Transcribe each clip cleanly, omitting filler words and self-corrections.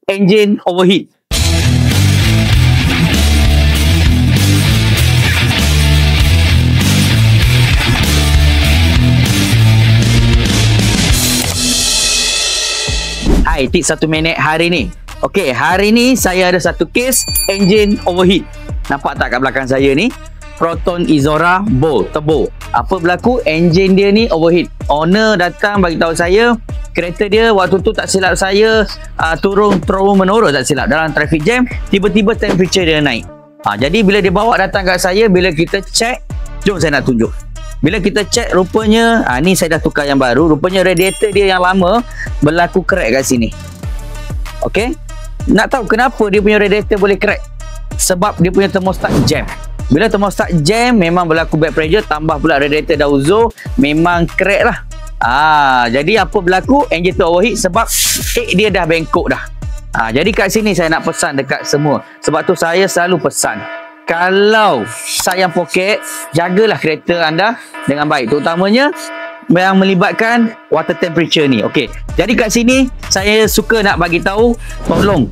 enjin overheat. Hai, tips 1 minit hari ni. Okey, hari ni saya ada satu kes enjin overheat. Nampak tak kat belakang saya ni? Proton Izora Bolt Turbo. Apa berlaku? Enjin dia ni overheat. Owner datang bagi tahu saya, kereta dia waktu tu tak silap saya turun menurun tak silap dalam traffic jam, tiba-tiba temperature dia naik. Jadi bila dia bawa datang kat saya, bila kita check, jom saya nak tunjuk. Bila kita check, rupanya ni saya dah tukar yang baru. Rupanya radiator dia yang lama berlaku crack kat sini. Okey, nak tahu kenapa dia punya radiator boleh crack? Sebab dia punya thermostat jam. Bila thermostat jam, memang berlaku back pressure, tambah pula radiator dah uzur, memang crack lah. Jadi apa berlaku? Enjin tu overheat sebab dia dah bengkok dah. Jadi kat sini saya nak pesan dekat semua. Sebab tu saya selalu pesan, kalau sayang poket, jagalah kereta anda dengan baik, terutamanya yang melibatkan water temperature ni. Okey, jadi kat sini saya suka nak bagi tahu, tolong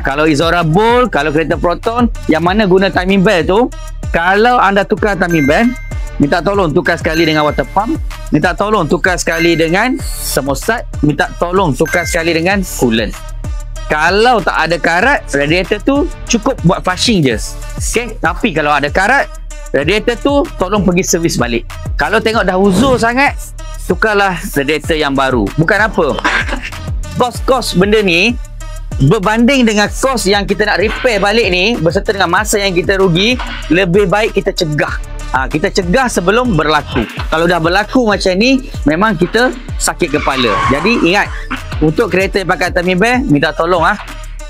kalau Izora Bolt, kalau kereta Proton yang mana guna timing belt tu, kalau anda tukar timing belt, minta tolong tukar sekali dengan water pump, minta tolong tukar sekali dengan thermostat, minta tolong tukar sekali dengan coolant. Kalau tak ada karat, radiator tu cukup buat flushing je. Okay? Tapi kalau ada karat, radiator tu tolong pergi servis balik. Kalau tengok dah uzur sangat, tukarlah radiator yang baru. Bukan apa, kos-kos benda ni berbanding dengan kos yang kita nak repair balik ni, berserta dengan masa yang kita rugi, lebih baik kita cegah. Kita cegah sebelum berlaku. Kalau dah berlaku macam ni, memang kita sakit kepala. Jadi ingat, untuk kereta yang pakai timing belt, minta tolong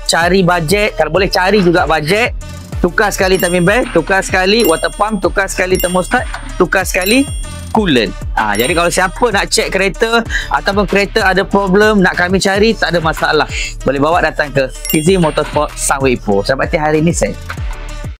cari bajet, kalau boleh cari juga bajet, tukar sekali timing belt, tukar sekali water pump, tukar sekali thermostat, tukar sekali coolant. Jadi kalau siapa nak cek kereta ataupun kereta ada problem nak kami cari, tak ada masalah. Boleh bawa datang ke Easy Motorsport Sunway Ipoh. Sampai hari ini saya